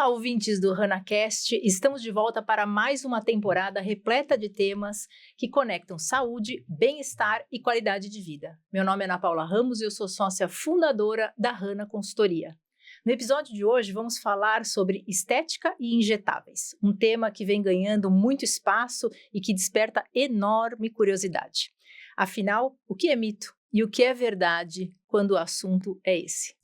ouvintes do HanaCast, estamos de volta para mais uma temporada repleta de temas que conectam saúde, bem-estar e qualidade de vida. Meu nome é Ana Paula Ramos e eu sou sócia fundadora da Hana Consultoria. No episódio de hoje vamos falar sobre estética e injetáveis, um tema que vem ganhando muito espaço e que desperta enorme curiosidade. Afinal, o que é mito e o que é verdade quando o assunto é esse?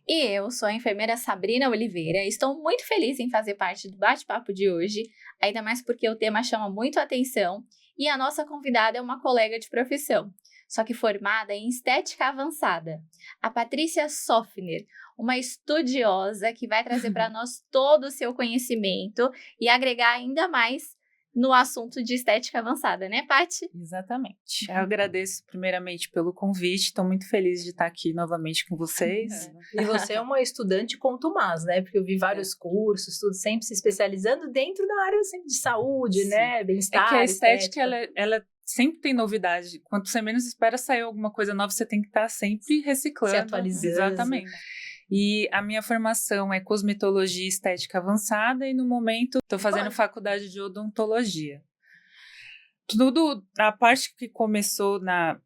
E eu sou a enfermeira Sabrina Oliveira e estou muito feliz em fazer parte do bate-papo de hoje, ainda mais porque o tema chama muito a atenção e a nossa convidada é uma colega de profissão, só que formada em estética avançada, a Patrícia Soffner, uma estudiosa que vai trazer para nós todo o seu conhecimento e agregar ainda mais no assunto de estética avançada, né, Paty? Exatamente. Eu agradeço primeiramente pelo convite, estou muito feliz de estar aqui novamente com vocês. E você é uma estudante contumaz, né? Porque eu vi vários cursos, tudo sempre se especializando dentro da área sempre de saúde, Sim. né? Bem-estar, É que a estética, ela sempre tem novidade. Quanto você menos espera sair alguma coisa nova, você tem que estar sempre reciclando. Se atualizando. Exatamente. E a minha formação é cosmetologia e estética avançada e no momento estou fazendo faculdade de odontologia. A parte que começou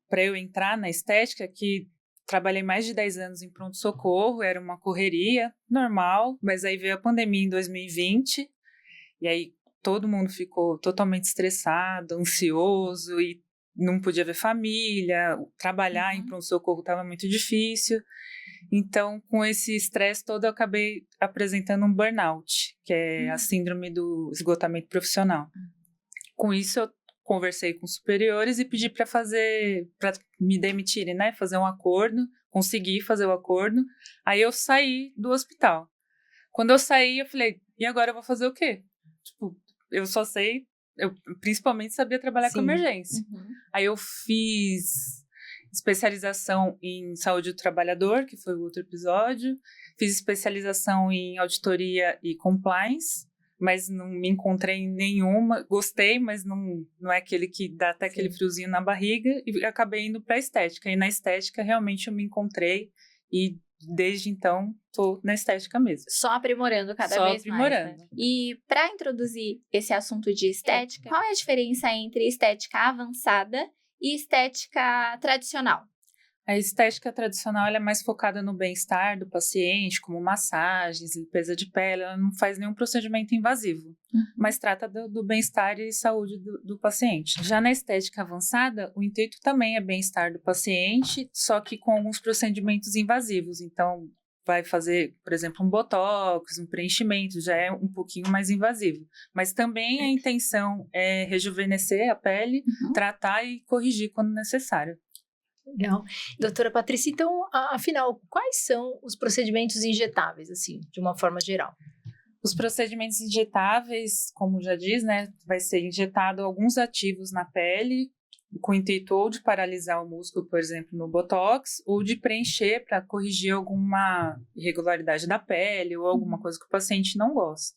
para eu entrar na estética, que trabalhei mais de 10 anos em pronto-socorro, era uma correria normal, mas aí veio a pandemia em 2020 e aí todo mundo ficou totalmente estressado, ansioso e não podia ver família, trabalhar em pronto-socorro estava muito difícil. Então, com esse estresse todo, eu acabei apresentando um burnout, que é a síndrome do esgotamento profissional. Com isso, eu conversei com os superiores e pedi para me demitirem, né? Fazer um acordo, consegui fazer o acordo. Aí eu saí do hospital. Quando eu saí, eu falei, e agora eu vou fazer o quê? Tipo, eu principalmente sabia trabalhar com emergência. Aí eu fiz especialização em saúde do trabalhador, que foi o outro episódio. Fiz especialização em auditoria e compliance, mas não me encontrei em nenhuma. Gostei, mas não é aquele que dá até aquele friozinho na barriga. E acabei indo para a estética. E na estética, realmente, eu me encontrei. E desde então, estou na estética mesmo. Só aprimorando cada vez mais. Né? E para introduzir esse assunto de estética, qual é a diferença entre estética avançada e estética tradicional? A estética tradicional ela é mais focada no bem-estar do paciente, como massagens, limpeza de pele, ela não faz nenhum procedimento invasivo, mas trata do bem-estar e saúde do paciente. Já na estética avançada, o intuito também é bem-estar do paciente, só que com alguns procedimentos invasivos, então vai fazer, por exemplo, um botox, um preenchimento, já é um pouquinho mais invasivo. Mas também a intenção é rejuvenescer a pele, tratar e corrigir quando necessário. Legal. Doutora Patrícia, então, afinal, quais são os procedimentos injetáveis, assim, de uma forma geral? Os procedimentos injetáveis, como já diz, né, vai ser injetado alguns ativos na pele, com o intuito ou de paralisar o músculo, por exemplo, no botox, ou de preencher para corrigir alguma irregularidade da pele ou alguma coisa que o paciente não gosta.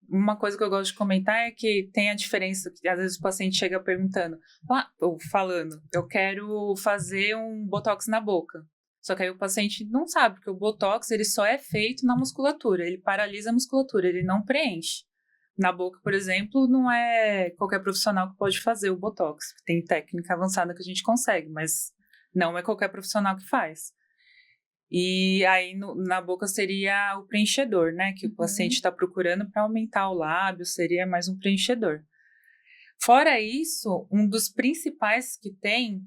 Uma coisa que eu gosto de comentar é que tem a diferença, que às vezes o paciente chega perguntando, ou falando, eu quero fazer um botox na boca. Só que aí o paciente não sabe, porque o botox ele só é feito na musculatura, ele paralisa a musculatura, ele não preenche. Na boca, por exemplo, não é qualquer profissional que pode fazer o botox. Tem técnica avançada que a gente consegue, mas não é qualquer profissional que faz. E aí na boca seria o preenchedor, né? Que o paciente está procurando para aumentar o lábio, seria mais um preenchedor. Fora isso, um dos principais que tem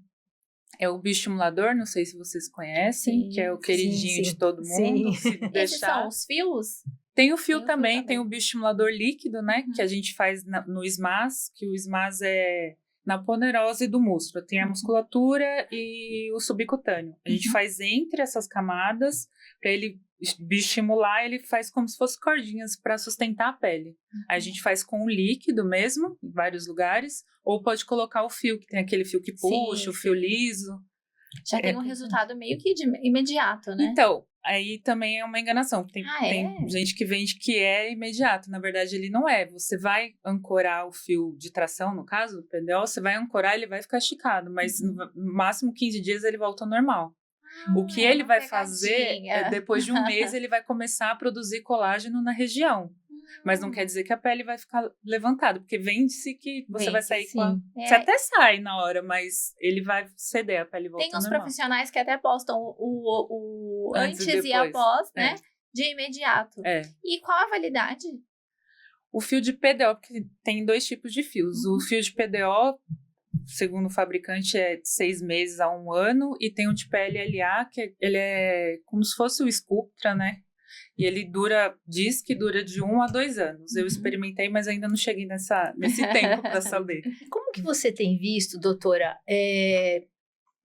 é o bioestimulador, não sei se vocês conhecem, que é o queridinho de todo mundo. Esses são os fios? Tem o fio também, tem o bioestimulador líquido, né? Que a gente faz no SMAS, que o SMAS é na ponerose do músculo. Tem a musculatura e o subcutâneo. A gente faz entre essas camadas, para ele bioestimular, ele faz como se fosse cordinhas para sustentar a pele. Aí a gente faz com o líquido mesmo, em vários lugares, ou pode colocar o fio, que tem aquele fio que puxa, o fio liso. Já tem um resultado meio que imediato, né? Então, aí também é uma enganação. Tem gente que vende que é imediato. Na verdade, ele não é. Você vai ancorar o fio de tração, no caso, do PDO, você vai ancorar, ele vai ficar esticado. Mas no máximo 15 dias ele volta ao normal. O que ele uma vai fazer pegadinha. depois de um mês, ele vai começar a produzir colágeno na região. Mas não quer dizer que a pele vai ficar levantada, porque vende-se que você vai sair com a... sim. Você até sai na hora, mas ele vai ceder, a pele volta Tem uns normal. profissionais que até postam o Antes antes e e após, depois. né? De imediato. É. E qual a validade? O fio de PDO, porque tem 2 tipos de fios. O fio de PDO, segundo o fabricante, é de 6 meses a 1 ano, e tem o de PLLA, que ele é como se fosse o Sculptra, né? E ele diz que dura de 1 a 2 anos. Eu experimentei, mas ainda não cheguei nesse tempo para saber. Como que você tem visto, doutora,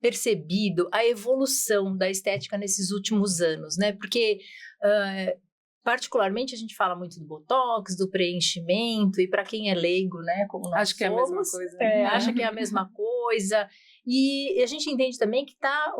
percebido a evolução da estética nesses últimos anos, né? Porque, particularmente, a gente fala muito do botox, do preenchimento, e para quem é leigo, né, como nós Acho que é a mesma coisa. acha que é a mesma coisa. E a gente entende também que está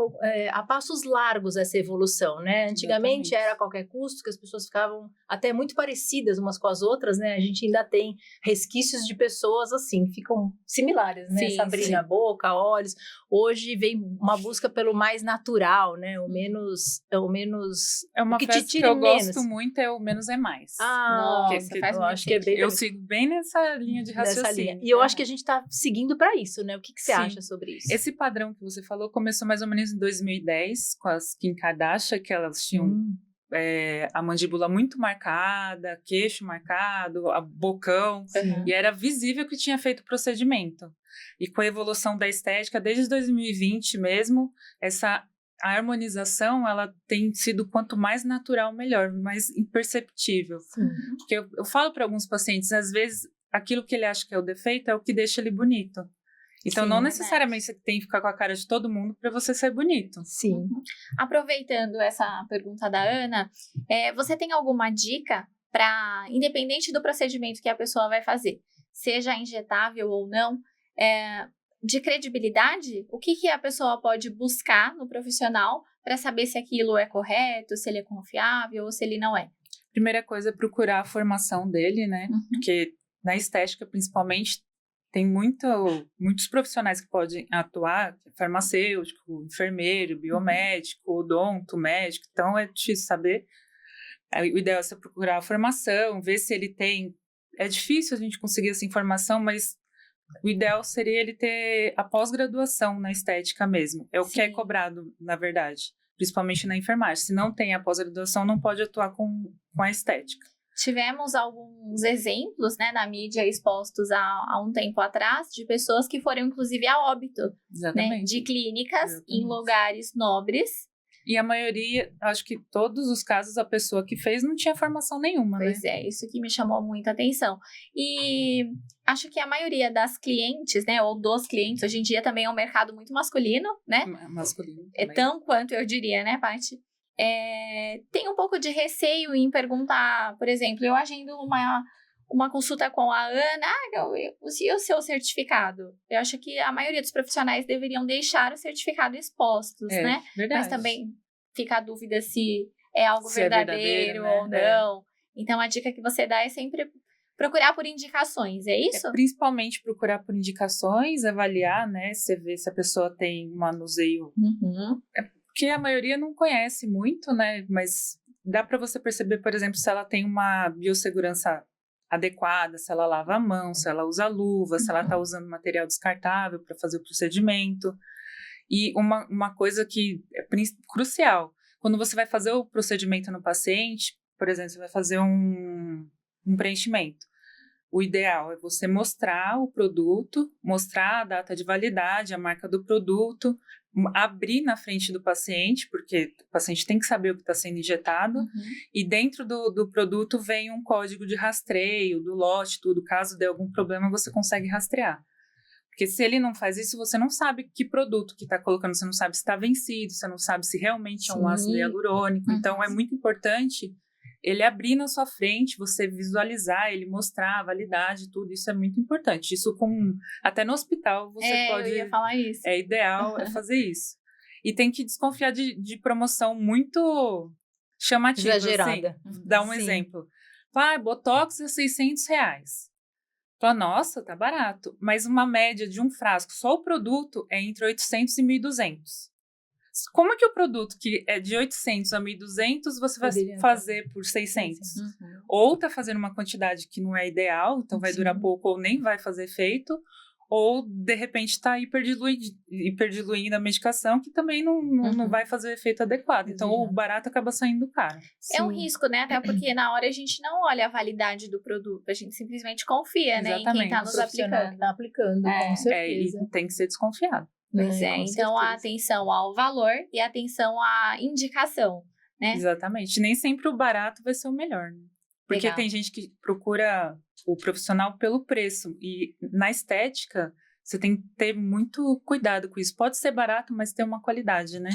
a passos largos essa evolução, né? Antigamente Exatamente. era a qualquer custo, que as pessoas ficavam até muito parecidas umas com as outras, né? A gente ainda tem resquícios de pessoas assim, ficam similares, né? Sim, Sabrina, sim. boca, olhos. Hoje vem uma busca pelo mais natural, né? O menos É uma o que te frase que tire eu menos. gosto muito, é o menos é mais. Nossa, faz eu muito acho que é bem Eu sigo bem nessa linha de nessa raciocínio. linha. E eu acho que a gente está seguindo para isso, né? O que você Sim. acha sobre isso? Esse padrão que você falou começou mais ou menos em 2010, com as Kim Kardashian, que elas tinham a mandíbula muito marcada, queixo marcado, bocão, e era visível que tinha feito o procedimento. E com a evolução da estética, desde 2020 mesmo, a harmonização, ela tem sido quanto mais natural, melhor, mais imperceptível. Sim. Porque eu falo para alguns pacientes, às vezes, aquilo que ele acha que é o defeito é o que deixa ele bonito. Então, Sim, não verdade. necessariamente você tem que ficar com a cara de todo mundo para você ser bonito. Sim. Aproveitando essa pergunta da Ana, você tem alguma dica para, independente do procedimento que a pessoa vai fazer, seja injetável ou não, de credibilidade? O que a pessoa pode buscar no profissional para saber se aquilo é correto, se ele é confiável ou se ele não é? Primeira coisa é procurar a formação dele, né? Porque na estética, principalmente, tem muitos profissionais que podem atuar, farmacêutico, enfermeiro, biomédico, odonto, médico, então é difícil saber. O ideal é você procurar a formação, ver se ele tem... É difícil a gente conseguir essa informação, mas o ideal seria ele ter a pós-graduação na estética mesmo. É o que é cobrado, na verdade, principalmente na enfermagem. Se não tem a pós-graduação, não pode atuar com a estética. Tivemos alguns exemplos, né, na mídia expostos há um tempo atrás de pessoas que foram, inclusive, a óbito, né, de clínicas em lugares nobres. E a maioria, acho que todos os casos, a pessoa que fez não tinha formação nenhuma, Pois né? isso que me chamou muita atenção. E acho que a maioria das clientes, né, ou dos clientes, hoje em dia também é um mercado muito masculino, né? Masculino É também. tão quanto eu diria, né, Paty? Tem um pouco de receio em perguntar, por exemplo, eu agendo uma consulta com a Ana, e o seu certificado? Eu acho que a maioria dos profissionais deveriam deixar o certificado expostos, né? Verdade. Mas também fica a dúvida se é algo Se é verdadeiro verdadeiro, ou né? não. Então, a dica que você dá é sempre procurar por indicações, é isso? Principalmente procurar por indicações, avaliar, né? Você vê se a pessoa tem um manuseio. Porque a maioria não conhece muito, né? Mas dá para você perceber, por exemplo, se ela tem uma biossegurança adequada, se ela lava a mão, se ela usa luva, se ela está usando material descartável para fazer o procedimento. E uma coisa que é crucial, quando você vai fazer o procedimento no paciente, por exemplo, você vai fazer um preenchimento. O ideal é você mostrar o produto, mostrar a data de validade, a marca do produto, abrir na frente do paciente, porque o paciente tem que saber o que está sendo injetado, e dentro do produto vem um código de rastreio, do lote, tudo. Caso dê algum problema, você consegue rastrear. Porque se ele não faz isso, você não sabe que produto que está colocando, você não sabe se está vencido, você não sabe se realmente é um ácido hialurônico. Então, é muito importante ele abrir na sua frente, você visualizar, ele mostrar a validade, tudo, isso é muito importante. Isso até no hospital você pode... Eu ia falar isso. É ideal fazer isso. E tem que desconfiar de promoção muito chamativa. Exagerada. Assim. Dá um exemplo. Botox é R$600. Fala, nossa, tá barato. Mas uma média de um frasco, só o produto, é entre 800 e 1.200. Como é que o produto que é de 800 a 1.200 você vai fazer por 600? Ou tá fazendo uma quantidade que não é ideal, então vai durar pouco ou nem vai fazer efeito, ou de repente está hiperdiluindo a medicação, que também não vai fazer efeito adequado. Então o barato acaba saindo caro. É um risco, né? Até porque na hora a gente não olha a validade do produto, a gente simplesmente confia, né, em quem está nos aplicando. Tá aplicando, com certeza. E tem que ser desconfiado. Pois é, então a atenção ao valor e a atenção à indicação, né? Exatamente. Nem sempre o barato vai ser o melhor, né? Porque tem gente que procura o profissional pelo preço. E na estética, você tem que ter muito cuidado com isso. Pode ser barato, mas ter uma qualidade, né?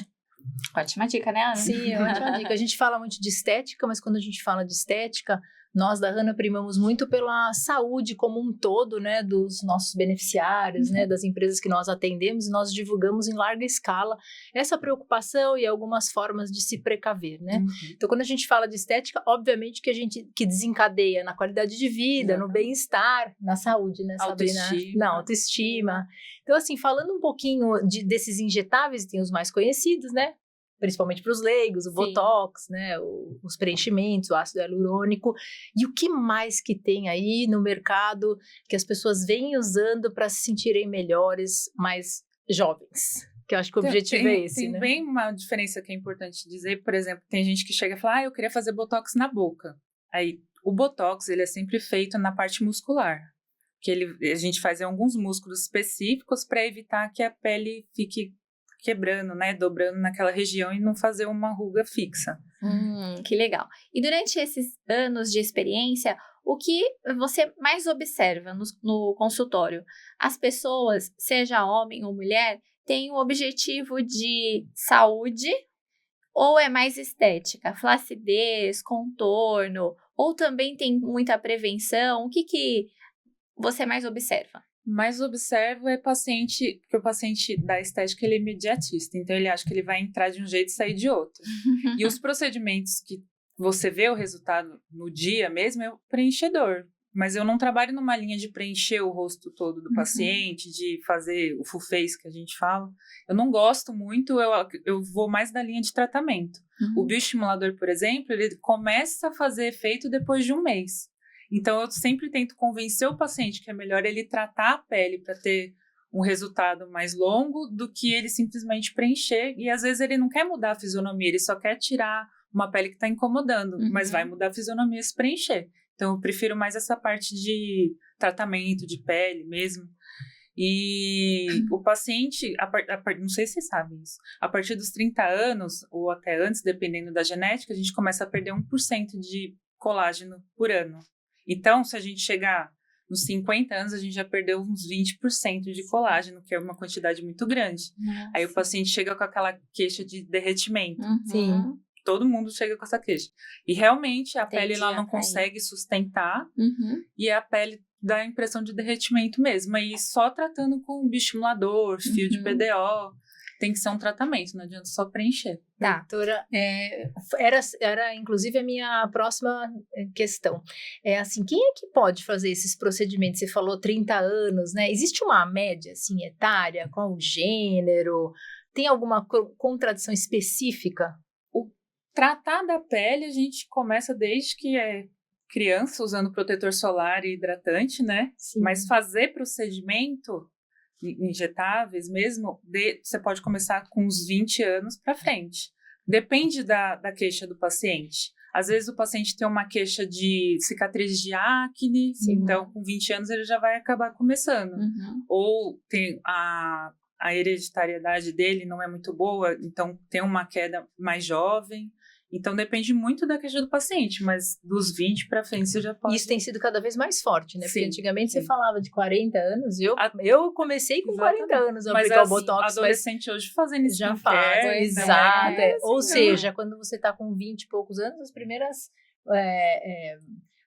Ótima dica, né, Ana? Sim, é ótima dica. A gente fala muito de estética, mas quando a gente fala de estética, nós da Hanna primamos muito pela saúde como um todo, né, dos nossos beneficiários, né, das empresas que nós atendemos, e nós divulgamos em larga escala essa preocupação e algumas formas de se precaver, né? Então, quando a gente fala de estética, obviamente que desencadeia na qualidade de vida, no bem-estar, na saúde, né, Sabrina? Na autoestima. Então, assim, falando um pouquinho desses injetáveis, tem os mais conhecidos, né? Principalmente para os leigos, o Botox, né, os preenchimentos, o ácido hialurônico. E o que mais que tem aí no mercado que as pessoas vêm usando para se sentirem melhores, mais jovens? Que eu acho que o objetivo é esse, né? Tem bem uma diferença que é importante dizer. Por exemplo, tem gente que chega e fala, eu queria fazer Botox na boca. Aí, o Botox, ele é sempre feito na parte muscular. Que a gente faz em alguns músculos específicos para evitar que a pele fique quebrando, né, dobrando naquela região e não fazer uma ruga fixa. Que legal. E durante esses anos de experiência, o que você mais observa no consultório? As pessoas, seja homem ou mulher, têm um objetivo de saúde ou é mais estética? Flacidez, contorno, ou também tem muita prevenção? O que você mais observa? Mas observo porque o paciente da estética ele é imediatista, então ele acha que ele vai entrar de um jeito e sair de outro. E os procedimentos que você vê o resultado no dia mesmo é o preenchedor. Mas eu não trabalho numa linha de preencher o rosto todo do paciente, de fazer o full face que a gente fala. Eu não gosto muito, eu vou mais da linha de tratamento. O bioestimulador, por exemplo, ele começa a fazer efeito depois de um mês. Então, eu sempre tento convencer o paciente que é melhor ele tratar a pele para ter um resultado mais longo do que ele simplesmente preencher. E, às vezes, ele não quer mudar a fisionomia, ele só quer tirar uma pele que está incomodando, mas vai mudar a fisionomia se preencher. Então, eu prefiro mais essa parte de tratamento de pele mesmo. E o paciente, não sei se vocês sabem isso, a partir dos 30 anos, ou até antes, dependendo da genética, a gente começa a perder 1% de colágeno por ano. Então, se a gente chegar nos 50 anos, a gente já perdeu uns 20% de colágeno, que é uma quantidade muito grande. Nossa. Aí o paciente chega com aquela queixa de derretimento. Sim. Todo mundo chega com essa queixa. E realmente a pele ela não consegue sustentar e a pele dá a impressão de derretimento mesmo. E só tratando com bioestimulador, fio de PDO, tem que ser um tratamento, não adianta só preencher. Tá, doutora, era inclusive a minha próxima questão. É assim, quem é que pode fazer esses procedimentos? Você falou 30 anos, né? Existe uma média, assim, etária? Qual o gênero? Tem alguma contradição específica? O tratar da pele, a gente começa desde que é criança, usando protetor solar e hidratante, né? Sim. Mas fazer procedimento injetáveis mesmo, você pode começar com uns 20 anos para frente. Depende da queixa do paciente. Às vezes o paciente tem uma queixa de cicatriz de acne, então com 20 anos ele já vai acabar começando. Ou tem a hereditariedade dele não é muito boa, então tem uma queda mais jovem. Então, depende muito da queixa do paciente, mas dos 20 para frente você já pode... Isso tem sido cada vez mais forte, né? Porque antigamente você falava de 40 anos, eu comecei com 40 anos a aplicar o Botox. Adolescente hoje fazendo isso já faz, exato. Ou seja, quando você está com 20 e poucos anos, as primeiras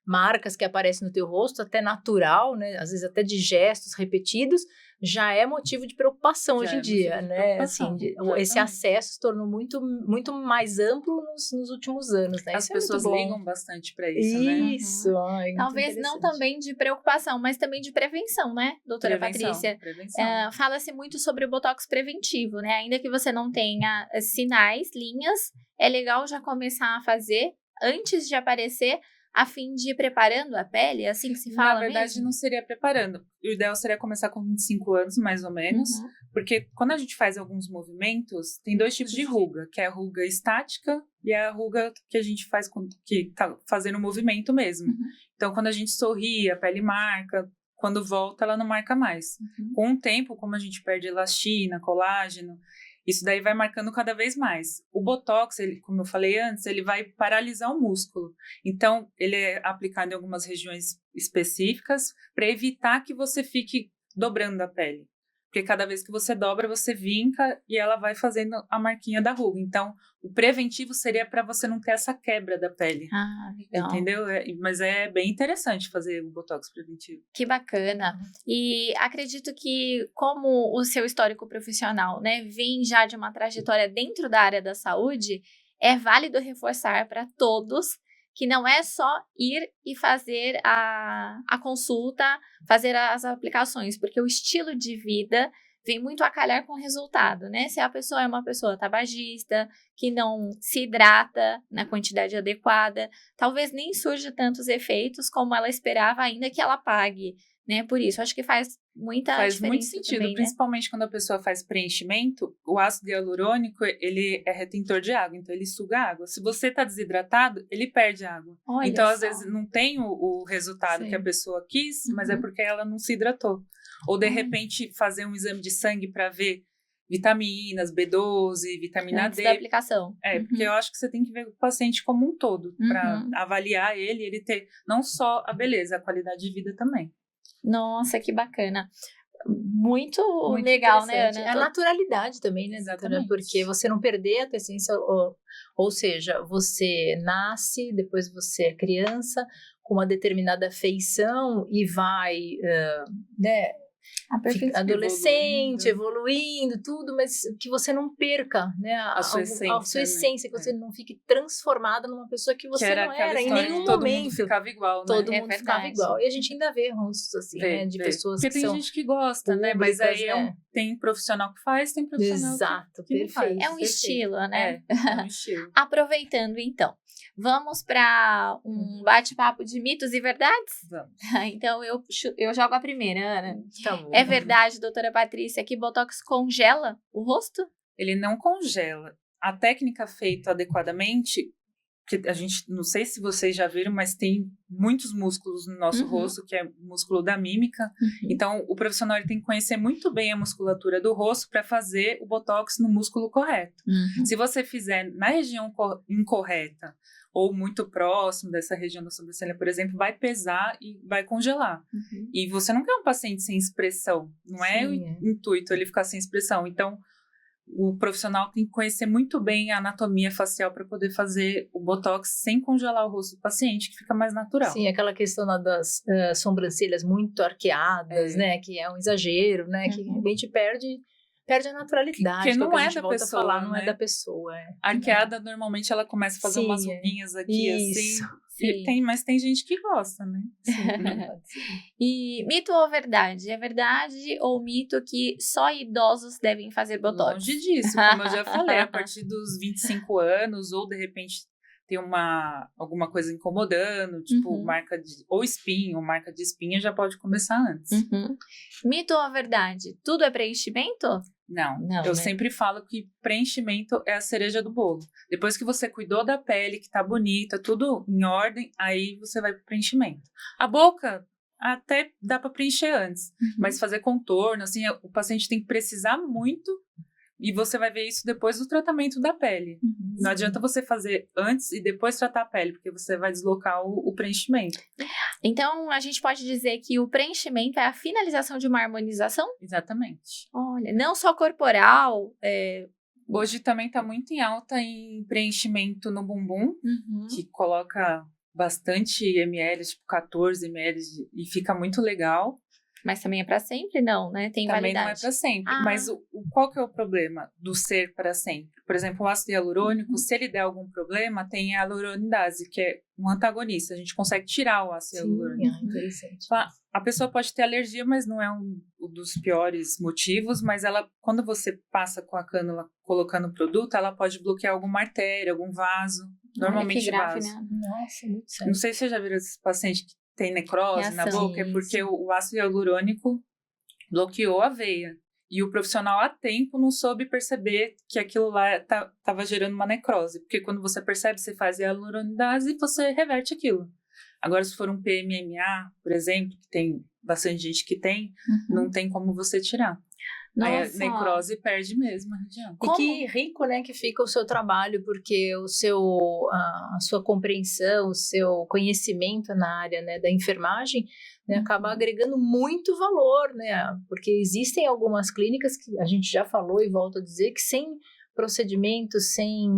marcas que aparecem no teu rosto, até natural, né? Às vezes até de gestos repetidos, já é motivo de preocupação hoje em dia, né? Assim, esse acesso se tornou muito, muito mais amplo nos últimos anos, né? As pessoas ligam bastante para isso, né? Isso. Ai, talvez não também de preocupação, mas também de prevenção, né, doutora Patrícia? Prevenção. Fala-se muito sobre o botox preventivo, né? Ainda que você não tenha sinais, linhas, é legal já começar a fazer antes de aparecer, a fim de ir preparando a pele, é assim que se fala. Na verdade, mesmo? não seria preparando. O ideal seria começar com 25 anos, mais ou menos, porque quando a gente faz alguns movimentos, tem 2 tipos de ruga, que é a ruga estática e a ruga que a gente faz, que tá fazendo o movimento mesmo. Então, quando a gente sorri, a pele marca, quando volta, ela não marca mais. Com o tempo, como a gente perde elastina, colágeno, isso daí vai marcando cada vez mais. O Botox, ele, como eu falei antes, ele vai paralisar o músculo. Então, ele é aplicado em algumas regiões específicas para evitar que você fique dobrando a pele. Porque cada vez que você dobra, você vinca e ela vai fazendo a marquinha da ruga. Então, o preventivo seria para você não ter essa quebra da pele. Ah, legal. Entendeu? Mas é bem interessante fazer o Botox preventivo. Que bacana. E acredito que, como o seu histórico profissional, né, vem já de uma trajetória dentro da área da saúde, é válido reforçar para todos que não é só ir e fazer a consulta, fazer as aplicações, porque o estilo de vida vem muito a calhar com o resultado, né? Se a pessoa é uma pessoa tabagista, que não se hidrata na quantidade adequada, talvez nem surja tantos efeitos como ela esperava, ainda que ela pague, né? Por isso, acho que faz muita diferença. Faz muito sentido, também, principalmente quando a pessoa faz preenchimento, o ácido hialurônico, ele é retentor de água, então ele suga água. Se você tá desidratado, ele perde água. Olha então, só. às vezes, não tem o resultado Sim. que a pessoa quis, mas é porque ela não se hidratou. Ou, de repente, fazer um exame de sangue para ver vitaminas, B12, vitamina Antes D. da aplicação. Porque eu acho que você tem que ver o paciente como um todo, para avaliar ele ter não só a beleza, a qualidade de vida também. Nossa, que bacana. Muito legal, né, Ana? É a naturalidade também, né, Exatamente. Porque você não perder a tua essência, ou seja, você nasce, depois você é criança, com uma determinada feição e vai, né, adolescente, evoluindo, tudo, mas que você não perca, né, a sua essência, que você não fique transformada numa pessoa que você não era em nenhum todo momento. Mundo ficava igual, né? Todo mundo ficava igual. E a gente ainda vê rostos assim, né, de pessoas porque que são... tem gente que gosta, né? Mas aí tem profissional que faz, tem profissional que não faz. É um estilo, né? É um estilo. Aproveitando, então, vamos para um bate-papo de mitos e verdades? Vamos. Então, eu jogo a primeira, Ana. Tá bom. É verdade, doutora Patrícia, que Botox congela o rosto? Ele não congela. A técnica feita adequadamente, que a gente, não sei se vocês já viram, mas tem muitos músculos no nosso rosto, que é o músculo da mímica. Então, o profissional ele tem que conhecer muito bem a musculatura do rosto para fazer o Botox no músculo correto. Se você fizer na região incorreta, ou muito próximo dessa região da sobrancelha, por exemplo, vai pesar e vai congelar. E você não quer um paciente sem expressão. Não é o intuito ele ficar sem expressão. Então, o profissional tem que conhecer muito bem a anatomia facial para poder fazer o Botox sem congelar o rosto do paciente, que fica mais natural. Sim, aquela questão das sobrancelhas muito arqueadas, né? Que é um exagero, né? Que realmente perde a naturalidade. Porque não a é gente da volta pessoa, a falar, né? não é da pessoa. Arqueada, normalmente, ela começa a fazer umas ruguinhas aqui, Isso. assim. Mas tem gente que gosta, né? E mito ou verdade? É verdade ou mito que só idosos devem fazer Botox? Longe disso, como eu já falei, a partir dos 25 anos, ou de repente tem alguma coisa incomodando, tipo marca de, ou espinho, ou marca de espinha, já pode começar antes. Mito ou verdade? Tudo é preenchimento? Não, né? eu sempre falo que preenchimento é a cereja do bolo. Depois que você cuidou da pele, que tá bonita, tudo em ordem, aí você vai pro preenchimento. A boca até dá para preencher antes, mas fazer contorno, assim, o paciente tem que precisar muito. E você vai ver isso depois do tratamento da pele. Não adianta você fazer antes e depois tratar a pele, porque você vai deslocar o preenchimento. Então, a gente pode dizer que o preenchimento é a finalização de uma harmonização? Exatamente. Olha, não só corporal. Hoje também está muito em alta em preenchimento no bumbum, que coloca bastante ml, tipo 14 ml, e fica muito legal. Mas também é para sempre? Não, né? Tem Também validade. não é para sempre. Mas qual que é o problema do ser para sempre? Por exemplo, o ácido hialurônico, se ele der algum problema, tem a hialuronidase, que é um antagonista. A gente consegue tirar o ácido hialurônico. Interessante. A pessoa pode ter alergia, mas não é um dos piores motivos. Mas quando você passa com a cânula colocando o produto, ela pode bloquear alguma artéria, algum vaso. Normalmente que grave, vaso. né? Nossa, muito sério. Não sei se você já viu esses pacientes que tem necrose na boca, é porque o ácido hialurônico bloqueou a veia. E o profissional a tempo não soube perceber que aquilo lá estava gerando uma necrose. Porque quando você percebe, você faz hialuronidase e você reverte aquilo. Agora, se for um PMMA, por exemplo, que tem bastante gente que tem, não tem como você tirar. Aí a necrose perde mesmo a região. E que rico, né, que fica o seu trabalho, porque a sua compreensão, o seu conhecimento na área, né, da enfermagem, né, acaba agregando muito valor, né, porque existem algumas clínicas que a gente já falou e volto a dizer que sem procedimento, sem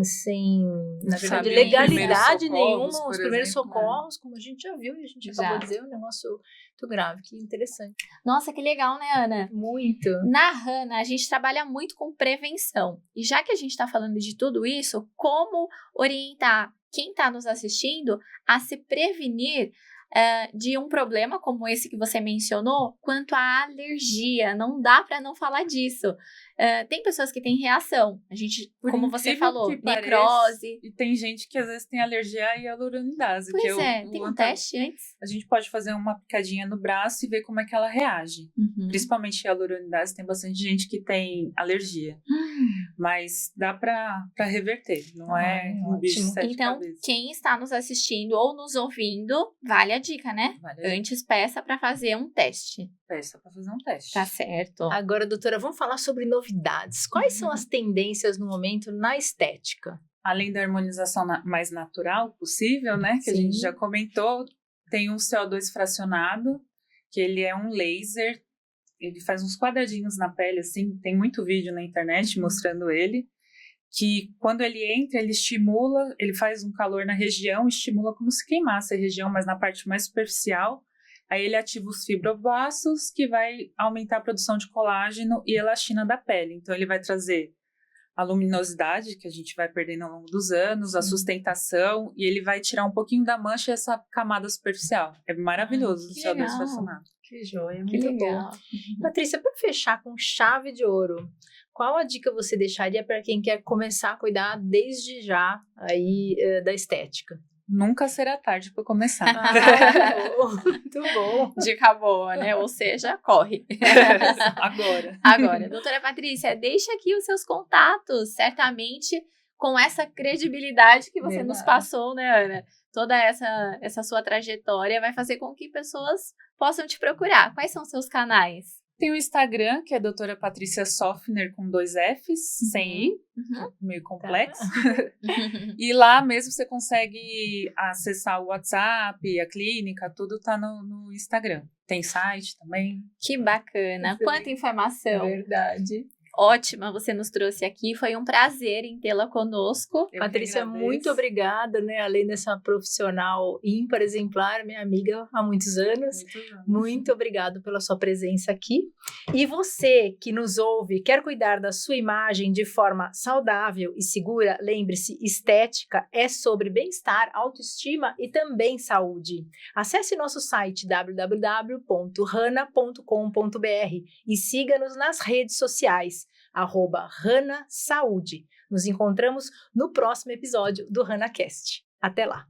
na verdade, legalidade nenhuma, os primeiros socorros, como a gente já viu e a gente acabou de dizer, um negócio muito grave, que interessante. Nossa, que legal, né, Ana? Muito. Na Hanna, a gente trabalha muito com prevenção. E já que a gente está falando de tudo isso, como orientar quem está nos assistindo a se prevenir de um problema como esse que você mencionou, quanto à alergia. Não dá para não falar disso. Tem pessoas que têm reação. A gente, como você falou, necrose. E tem gente que às vezes tem alergia à hialuronidase. Pois tem um teste antes. A gente pode fazer uma picadinha no braço e ver como é que ela reage. Principalmente a hialuronidase, tem bastante gente que tem alergia. Mas dá para reverter, não é um bicho de sete cabeças. Quem está nos assistindo ou nos ouvindo, vale a dica, né? Antes peça para fazer um teste. Peça para fazer um teste. Tá certo. Agora, doutora, vamos falar sobre novidades. Quais são as tendências no momento na estética? Além da harmonização mais natural possível, né? Que a gente já comentou, tem um CO2 fracionado, que ele é um laser. Ele faz uns quadradinhos na pele, assim, tem muito vídeo na internet mostrando ele, que quando ele entra, ele estimula, ele faz um calor na região, estimula como se queimasse a região, mas na parte mais superficial. Aí ele ativa os fibroblastos, que vai aumentar a produção de colágeno e elastina da pele. Então ele vai trazer a luminosidade, que a gente vai perdendo ao longo dos anos, a sustentação, e ele vai tirar um pouquinho da mancha e essa camada superficial. É maravilhoso o CO2 fracionado. Que joia, muito bom. Patrícia, para fechar com chave de ouro, qual a dica você deixaria para quem quer começar a cuidar desde já aí da estética? Nunca será tarde para começar. Muito bom. Dica boa, né? Ou seja, corre. Agora, doutora Patrícia, deixa aqui os seus contatos, certamente com essa credibilidade que você nos passou, né, Ana? Toda essa sua trajetória vai fazer com que pessoas possam te procurar. Quais são os seus canais? Tem o Instagram, que é a doutora Patrícia Soffner, com 2 Fs, sem I, meio complexo. E lá mesmo você consegue acessar o WhatsApp, a clínica, tudo tá no Instagram. Tem site também. Que bacana, quanta informação. Verdade. Ótima, você nos trouxe aqui, foi um prazer em tê-la conosco. Patrícia, muito obrigada, né? Além dessa profissional ímpar, exemplar, minha amiga há muitos anos. Muito obrigado pela sua presença aqui. E você que nos ouve, quer cuidar da sua imagem de forma saudável e segura, lembre-se, estética é sobre bem-estar, autoestima e também saúde. Acesse nosso site www.hanna.com.br e siga-nos nas redes sociais. @Hanna Saúde. Nos encontramos no próximo episódio do HannaCast. Até lá!